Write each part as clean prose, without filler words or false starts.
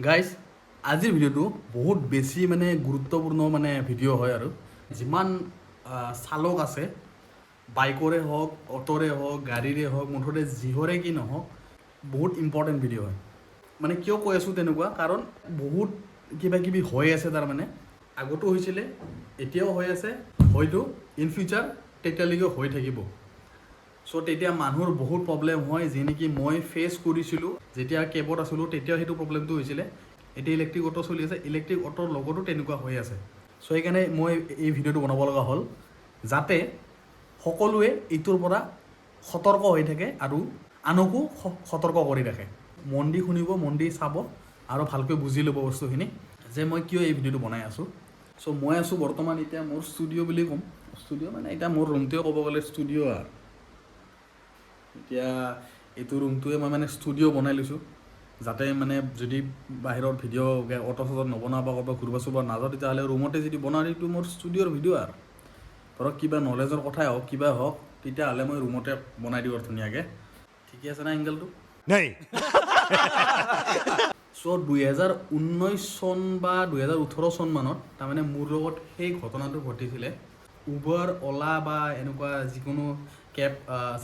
Guys আজিৰ ভিডিঅ'টো বহুত বেছি মানে গুৰুত্বপূৰ্ণ মানে ভিডিঅ' হয় আৰু যিমান চালক আছে বাইকৰে হওক অ'টোৰে হওক গাড়ীৰে হওক মুঠতে যিহৰে কি নহওক বহুত ইম্পৰ্টেণ্ট ভিডিঅ' হয় মানে কিয় কৈ আছোঁ তেনেকুৱা কাৰণ বহুত কিবা কিবি হৈ আছে তাৰমানে আগতো হৈছিলে এতিয়াও হৈ আছে হয়তো ইন ফিউচাৰ তেতিয়ালৈকে হৈ থাকিব চ' তেতিয়া মানুহৰ বহুত প্ৰব্লেম হয় যি নেকি মই ফেচ কৰিছিলোঁ যেতিয়া কেবত আছিলোঁ তেতিয়াও সেইটো প্ৰব্লেমটো হৈছিলে এতিয়া ইলেক্ট্ৰিক অটো চলি আছে ইলেক্ট্ৰিক অটোৰ লগতো তেনেকুৱা হৈ আছে চ' সেইকাৰণে মই এই ভিডিঅ'টো বনাব লগা হ'ল যাতে সকলোৱে এইটোৰ পৰা সতৰ্ক হৈ থাকে আৰু আনকো সতৰ্ক কৰি ৰাখে মন দি শুনিব মন দি চাব আৰু ভালকৈ বুজি ল'ব বস্তুখিনি যে মই কিয় এই ভিডিঅ'টো বনাই আছোঁ চ' মই আছোঁ বৰ্তমান এতিয়া মোৰ ষ্টুডিঅ' বুলি ক'ম ষ্টুডিঅ' মানে এতিয়া মোৰ ৰুমটোৱে ক'ব গ'লে ষ্টুডিঅ' আৰু এতিয়া এইটো ৰুমটোৱে মই মানে ষ্টুডিঅ' বনাই লৈছোঁ যাতে মানে যদি বাহিৰৰ ভিডিঅ' অটো চটত নবনাওঁ বা ক'ৰবাত ঘূৰিব চুৰিব নাযাওঁ তেতিয়াহ'লে ৰুমতে যদি বনাওঁ এইটো মোৰ ষ্টুডিঅ'ৰ ভিডিঅ' আৰু ধৰক কিবা নলেজৰ কথাই হওক কিবা হওক তেতিয়াহ'লে মই ৰুমতে বনাই দিওঁ আৰু ধুনীয়াকৈ ঠিকে আছে না এংগেলটো নাই চ' 2019 চন বা 2018 চনমানত তাৰমানে মোৰ লগত সেই ঘটনাটো ঘটিছিলে উবাৰ অ'লা বা এনেকুৱা যিকোনো কেব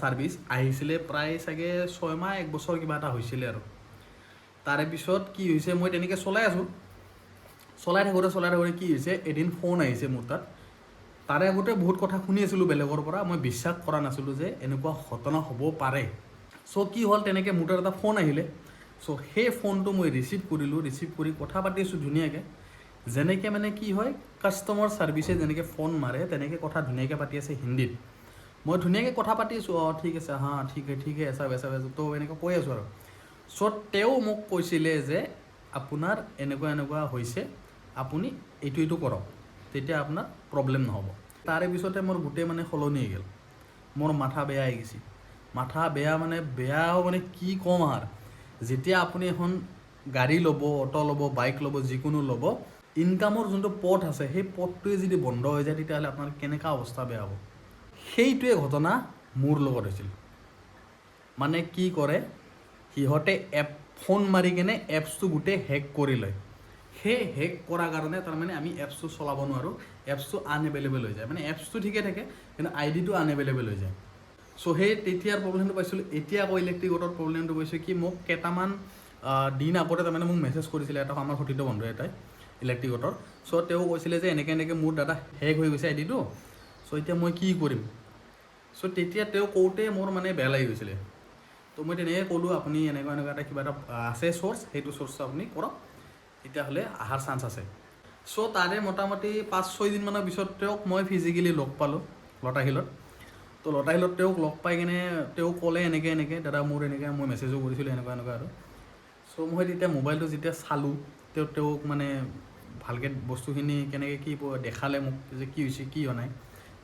ছাৰ্ভিচ আহিছিলে প্ৰায় চাগে 6 মাহ 1 বছৰ কিবা এটা হৈছিলে আৰু তাৰে পিছত কি হৈছে মই তেনেকৈ চলাই আছোঁ চলাই থাকোঁতে কি হৈছে এদিন ফোন আহিছে মোৰ তাৰে আগতে বহুত কথা শুনি আছিলোঁ বেলেগৰ পৰা মই বিশ্বাস কৰা নাছিলোঁ যে এনেকুৱা ঘটনা হ'ব পাৰে চ' কি হ'ল তেনেকৈ মোৰ তাত এটা ফোন আহিলে চ' সেই ফোনটো মই ৰিচিভ কৰি কথা পাতি আছোঁ ধুনীয়াকৈ যেনেকৈ মানে কি হয় কাষ্টমাৰ ছাৰ্ভিচে যেনেকৈ ফোন মাৰে তেনেকৈ কথা ধুনীয়াকৈ পাতি আছে হিন্দীত মই ধুনীয়াকৈ কথা পাতি আছোঁ ঠিক আছে হা ঠিকে এচা তো এনেকৈ কৈ আছোঁ আৰু চ' তেওঁ মোক কৈছিলে যে আপোনাৰ এনেকুৱা হৈছে আপুনি এইটো কৰক তেতিয়া আপোনাৰ প্ৰব্লেম নহ'ব তাৰে পিছতে মোৰ গোটেই মানে সলনি হৈ গ'ল মোৰ মাথা বেয়া হৈ গৈছে মাথা বেয়া মানে বেয়াও মানে কি ক'ম আৰু যেতিয়া আপুনি এখন গাড়ী ল'ব অটো ল'ব বাইক ল'ব যিকোনো ল'ব ইনকামৰ যোনটো পথ আছে সেই পথটোৱে যদি বন্ধ হৈ যায় তেতিয়াহ'লে আপোনাৰ কেনেকুৱা অৱস্থা বেয়া হ'ব সেইটোৱে ঘটনা মোৰ লগত হৈছিল মানে কি কৰে সিহঁতে ফোন মাৰি কেনে এপছটো গোটেই হেক কৰি লয় সেই হেক কৰাৰ কাৰণে তাৰমানে আমি এপছটো চলাব নোৱাৰোঁ এপছটো আনএভেইলেবল হৈ যায় মানে এপছটো ঠিকে থাকে কিন্তু আইডিটো আনএভেইলেবল হৈ যায় চ' সেই তেতিয়াৰ প্ৰব্লেমটো পাইছিলোঁ এতিয়া আকৌ ইলেক্ট্ৰিক অটোৰ প্ৰব্লেমটো পাইছোঁ কি মোক কেইটামান দিন আগতে তাৰমানে মোক মেছেজ কৰিছিলে এটা আমাৰ সতীৰ্থ বন্ধু এটাই ইলেক্ট্ৰিক অটোৰ চ' তেওঁ কৈছিলে যে এনেকৈ মোৰ দাদা হেক হৈ গৈছে আইডিটো চ' এতিয়া মই কি কৰিম চ' তেতিয়া তেওঁ কওঁতে মোৰ মানে বেয়া লাগি গৈছিলে তো মই তেনেকৈ ক'লোঁ আপুনি এনেকুৱা এটা কিবা এটা আছে চ'ৰ্চ সেইটো চ'ৰ্চটো আপুনি কৰক তেতিয়াহ'লে অহাৰ চান্স আছে চ' তাৰে মোটামুটি 5-6 দিনমানৰ পিছত তেওঁক মই ফিজিকেলি লগ পালোঁ লতাশিলত তো লতাশিলত তেওঁক লগ পাই কিনে তেওঁ ক'লে এনেকৈ দাদা মোৰ এনেকৈ মই মেছেজো কৰিছিলোঁ এনেকুৱা আৰু চ' মই তেতিয়া মোবাইলটো যেতিয়া চালোঁ তেওঁক মানে ভালকৈ বস্তুখিনি কেনেকৈ কি দেখালে মোক যে কি হৈছে কি হোৱা নাই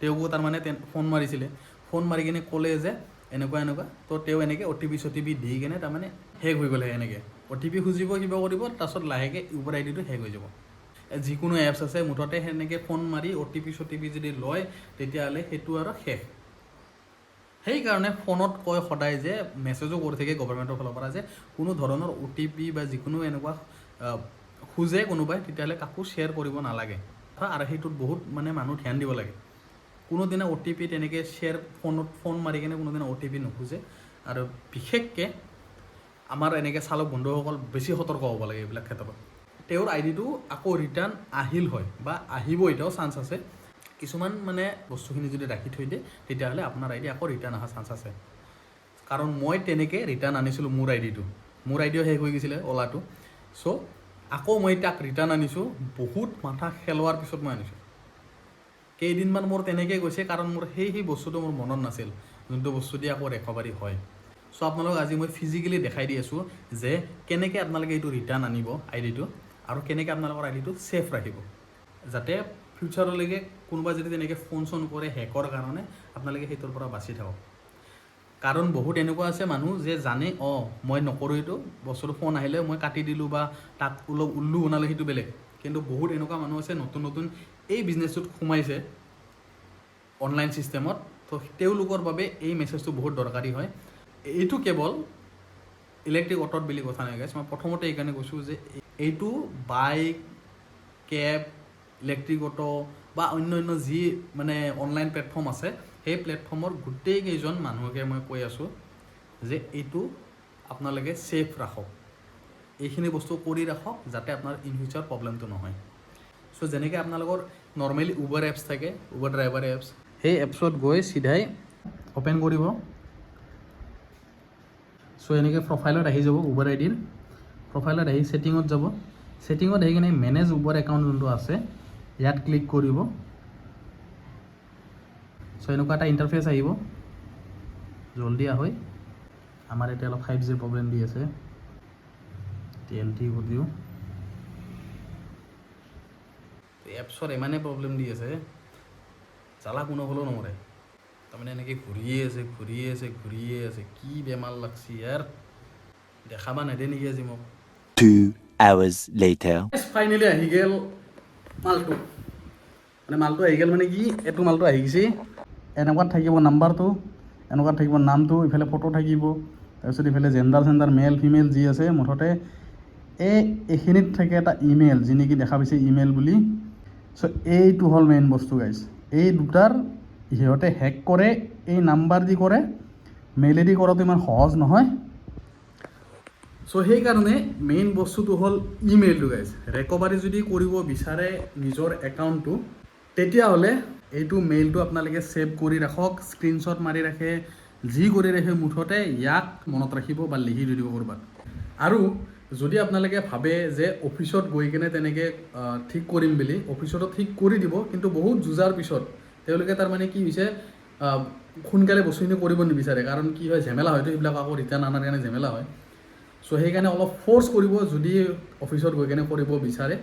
তেওঁকো তাৰমানে ফোন মাৰিছিলে ফোন মাৰি কিনে ক'লে যে এনেকুৱা তো তেওঁ এনেকৈ OTP দি কিনে তাৰমানে হেক হৈ গ'লে এনেকৈ OTP খুজিব কিবা কৰিব তাৰপিছত লাহেকৈ উবাৰ আইডিটো হেক হৈ যাব যিকোনো এপছ আছে মুঠতে সেনেকৈ ফোন মাৰি OTP যদি লয় তেতিয়াহ'লে সেইটো আৰু শেষ সেইকাৰণে ফোনত কয় সদায় যে মেছেজো কৰি থাকে গভৰ্ণমেণ্টৰ ফালৰ পৰা যে কোনো ধৰণৰ OTP বা যিকোনো এনেকুৱা খোজে কোনোবাই তেতিয়াহ'লে কাকো শ্বেয়াৰ কৰিব নালাগে আৰু সেইটোত বহুত মানে মানুহ ধ্যান দিব লাগে কোনোদিনা OTP তেনেকৈ শ্বেয়াৰ ফোন মাৰি কিনে কোনোদিনা OTP নোখোজে আৰু বিশেষকৈ আমাৰ এনেকৈ চালক বন্ধুসকল বেছি সতৰ্ক হ'ব লাগে এইবিলাক ক্ষেত্ৰত তেওঁৰ আইডিটো আকৌ ৰিটাৰ্ণ আহিল হয় বা আহিব এতিয়াও চান্স আছে কিছুমান মানে বস্তুখিনি যদি ৰাখি থৈ দিয়ে তেতিয়াহ'লে আপোনাৰ আইডি আকৌ ৰিটাৰ্ণ অহাৰ চান্স আছে কাৰণ মই তেনেকৈ ৰিটাৰ্ণ আনিছিলোঁ মোৰ আইডিও শেষ হৈ গৈছিলে অ'লাটো চ' আকৌ মই তাক ৰিটাৰ্ণ আনিছোঁ বহুত মাথা খেলোৱাৰ পিছত মই আনিছোঁ কেইদিনমান মোৰ তেনেকৈ গৈছে কাৰণ মোৰ সেই বস্তুটো মোৰ মনত নাছিল যোনটো বস্তু দি আকৌ ৰিকভাৰী হয় চ' আপোনালোকক আজি মই ফিজিকেলি দেখাই দি আছোঁ যে কেনেকৈ আপোনালোকে এইটো ৰিটাৰ্ণ আনিব আইডিটো আৰু কেনেকৈ আপোনালোকৰ আইডিটো ছেফ ৰাখিব যাতে ফিউচাৰলৈকে কোনোবা যদি তেনেকৈ ফোন কৰে হেকৰ কাৰণে আপোনালোকে সেইটোৰ পৰা বাচি থাকক কাৰণ বহুত এনেকুৱা আছে মানুহ যে জানে মই নকৰোঁ এইটো বস্তুটো ফোন আহিলে মই কাটি দিলোঁ বা তাক উল্লু বনালে সেইটো বেলেগ কিন্তু বহুত এনেকুৱা মানুহ আছে নতুন এই বিজনেছটোত সোমাইছে অনলাইন ছিষ্টেমত তো তেওঁলোকৰ বাবে এই মেছেজটো বহুত দৰকাৰী হয় এইটো কেৱল ইলেক্ট্ৰিক অট'ত বুলি কথা নাই গাইছ, মই প্ৰথমতে এইকাৰণে কৈছোঁ যে এইটো বাইক, কেব, ইলেক্ট্ৰিক অটো বা অন্য যি মানে অনলাইন প্লেটফৰ্ম আছে, সেই প্লেটফৰ্মৰ গোটেইকেইজন মানুহকে মই কৈ আছোঁ যে এইটো আপোনালোকে ছেফ ৰাখক, এইখিনি বস্তু কৰি ৰাখক যাতে আপোনাৰ ইন ফিউচাৰ প্ৰব্লেমটো নহয়। চ' যেনেকৈ আপোনালোকৰ নৰ্মেলি উবাৰ এপছ থাকে, উবাৰ ড্ৰাইভাৰ এপছ, সেই এপছত গৈ চিধাই অ'পেন কৰিব। চ' এনেকৈ প্ৰফাইলত আহি যাব, উবাৰ আইডিৰ প্ৰফাইলত আহি ছেটিঙত যাব, ছেটিঙত আহি কিনে মেনেজ উবাৰ একাউণ্ট যোনটো আছে ইয়াত ক্লিক কৰিব। চ' এনেকুৱা এটা ইণ্টাৰফেচ আহিব, জলদি আহৈ। আমাৰ এতিয়া অলপ 5G প্ৰব্লেম দি আছে, TNT কৰি দিওঁ। এপছৰ ইমানেই প্ৰব্লেম দি আছে, জ্বালা কোনো হ'লেও নমৰে, তাৰমানে এনেকৈ ঘূৰিয়ে আছে, কি বেমাৰ লাগছি ইয়াৰ, দেখাবা নেদে নেকি আজি মোক। 2 hours later. ফাইনেলি আহি গ'ল মালটো, মালটো আহি গ'ল মানে কি, এইটো মালটো আহি গৈছে। এনেকুৱাত থাকিব নাম্বাৰটো, এনেকুৱাত থাকিব নামটো, ইফালে ফটো থাকিব, তাৰপিছত ইফালে জেণ্ডাৰ মেল ফিমেল যি আছে, মুঠতে এইখিনিত থাকে এটা ইমেইল, যি নেকি দেখা পাইছে ইমেইল বুলি। চ' এইটো হ'ল মেইন বস্তু গাইজ, এই দুটাৰ সিহঁতে হেক কৰে, এই নাম্বাৰ দি কৰে, মেইলেদি কৰাটো ইমান সহজ নহয়। চ' সেইকাৰণে মেইন বস্তুটো হ'ল ইমেইলটো গাইজ। ৰেকভাৰী যদি কৰিব বিচাৰে নিজৰ একাউণ্টটো, তেতিয়াহ'লে এইটো মেইলটো আপোনালোকে ছেভ কৰি ৰাখক, স্ক্ৰীনশ্বট মাৰি ৰাখে, যি কৰি ৰাখে, মুঠতে ইয়াক মনত ৰাখিব বা লিখি দিব ক'ৰবাত। আৰু যদি আপোনালোকে ভাবে যে অফিচত গৈ কিনে তেনেকৈ ঠিক কৰিম বুলি, অফিচতো ঠিক কৰি দিব, কিন্তু বহুত যুঁজাৰ পিছত তেওঁলোকে তাৰমানে কি হৈছে, সোনকালে বস্তুখিনি কৰিব নিবিচাৰে, কাৰণ কি হয়, ঝেমেলা হয়তো এইবিলাক আকৌ ৰিটাৰ্ণ আনাৰ কাৰণে ঝেমেলা হয়। চ' সেইকাৰণে অলপ ফ'ৰ্চ কৰিব, যদি অফিচত গৈ কিনে কৰিব বিচাৰে।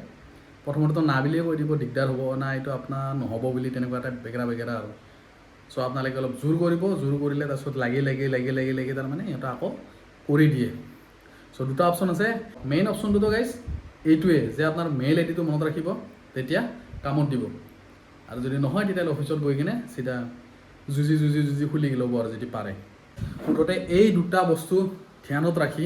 প্ৰথমতেতো না বুলিয়ে কৈ দিব, দিগদাৰ হ'ব, না এইটো আপোনাৰ নহ'ব বুলি, তেনেকুৱা এটা বেগেৰা আৰু। চ' আপোনালোকে অলপ জোৰ কৰিব, জোৰ কৰিলে তাৰপিছত লাগি তাৰমানে সিহঁতে আকৌ কৰি দিয়ে। চ' দুটা অপশ্যন আছে, মেইন অপশ্যনটোতো গাইজ এইটোৱে যে আপোনাৰ মেইল আইডিটো মনত ৰাখিব, তেতিয়া কামত দিব। আৰু যদি নহয় তেতিয়াহ'লে অফিচত গৈ কিনে চিধা যুঁজি খুলি ল'ব আৰু যদি পাৰে। মুঠতে এই দুটা বস্তু ধ্যানত ৰাখি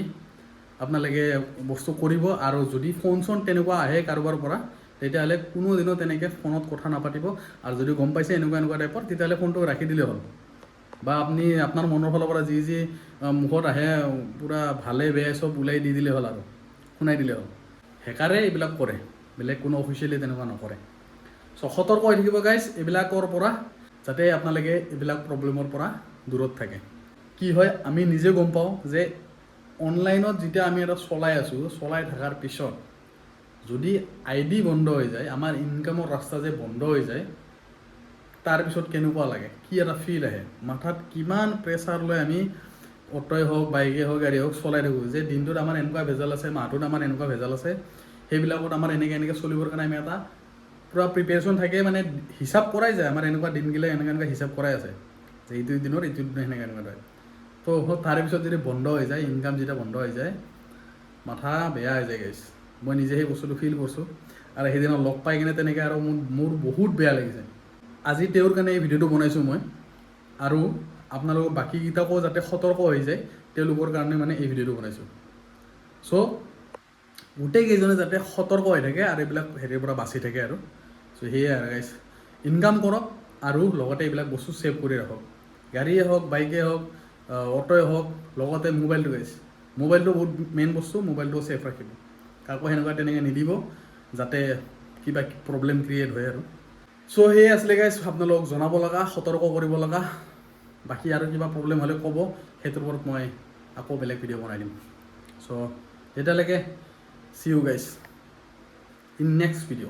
আপোনালোকে বস্তু কৰিব। আৰু যদি ফোন চোন তেনেকুৱা আহে কাৰোবাৰ পৰা, তেতিয়াহ'লে কোনোদিনো তেনেকৈ ফোনত কথা নাপাতিব। আৰু যদি গম পাইছে এনেকুৱা টাইপৰ, তেতিয়াহ'লে ফোনটো ৰাখি দিলেই হ'ল। বা আপুনি আপোনাৰ মনৰ ফালৰ পৰা যি মুখত আহে পূৰা ভালে বেয়া চব ওলাই দি দিলে হ'ল আৰু শুনাই দিলে হ'ল। হেকাৰে এইবিলাক কৰে, বেলেগ কোনো অফিচিয়েলি তেনেকুৱা নকৰে। চ' সতৰ্ক হৈ থাকিব গাইজ এইবিলাকৰ পৰা, যাতে আপোনালোকে এইবিলাক প্ৰব্লেমৰ পৰা দূৰত থাকে। কি হয়, আমি নিজে গম পাওঁ যে অনলাইনত যেতিয়া আমি এটা চলাই থকাৰ পিছত যদি ID বন্ধ হৈ যায়, আমাৰ ইনকামৰ ৰাস্তা যে বন্ধ হৈ যায়, তাৰপিছত কেনেকুৱা লাগে, কি এটা ফিল আহে, মাথাত কিমান প্ৰেছাৰ লৈ আমি অটোৱে হওক, বাইকে হওক, গাড়ী হওক চলাই থাকোঁ, যে দিনটোত আমাৰ এনেকুৱা ভেজাল আছে, মাহটোত আমাৰ এনেকুৱা ভেজাল আছে, সেইবিলাকত আমাৰ এনেকৈ চলিবৰ কাৰণে আমি এটা পূৰা প্ৰিপেৰেশ্যন থাকে, মানে হিচাপ কৰাই যায়, আমাৰ এনেকুৱা দিন গ'লে এনেকুৱা হিচাপ কৰাই আছে যে এইটো দিনত এনেকুৱা হয়। তো তাৰে পিছত যদি বন্ধ হৈ যায়, ইনকাম যেতিয়া বন্ধ হৈ যায়, মাথা বেয়া হৈ যায় গাইজ। মই নিজে সেই বস্তুটো ফিল কৰিছোঁ। আৰু সেইদিনা লগ পাই কিনে তেনেকৈ আৰু মোৰ বহুত বেয়া লাগিছে। আজি তেওঁৰ কাৰণে এই ভিডিঅ'টো বনাইছোঁ মই, আৰু আপোনালোকৰ বাকীকেইটাকো যাতে সতৰ্ক হৈ যায় তেওঁলোকৰ কাৰণে মানে এই ভিডিঅ'টো বনাইছোঁ। চ' গোটেইকেইজনে যাতে সতৰ্ক হৈ থাকে আৰু এইবিলাক হেৰিৰ পৰা বাচি থাকে আৰু। চ' সেয়াই আৰু গাইজ, ইনকাম কৰক আৰু লগতে এইবিলাক বস্তু ছেভ কৰি ৰাখক। গাড়ীয়ে হওক, বাইকে হওক, অটোৱে হওক, লগতে মোবাইলটো গাইজ, মোবাইলটো বহুত মেইন বস্তু, মোবাইলটো ছেভ ৰাখিব। কাকো সেনেকুৱা তেনেকৈ নিদিব যাতে কিবা প্ৰব্লেম ক্ৰিয়েট হয় আৰু। চ' সেয়ে আছিলে গাইজ আপোনালোকক জনাব লগা, সতৰ্ক কৰিব লগা। বাকী আৰু কিবা প্ৰব্লেম হ'লে ক'ব, সেইটোৰ ওপৰত মই আকৌ বেলেগ ভিডিঅ' বনাই দিম। চ' তেতিয়ালৈকে see you guys in next video.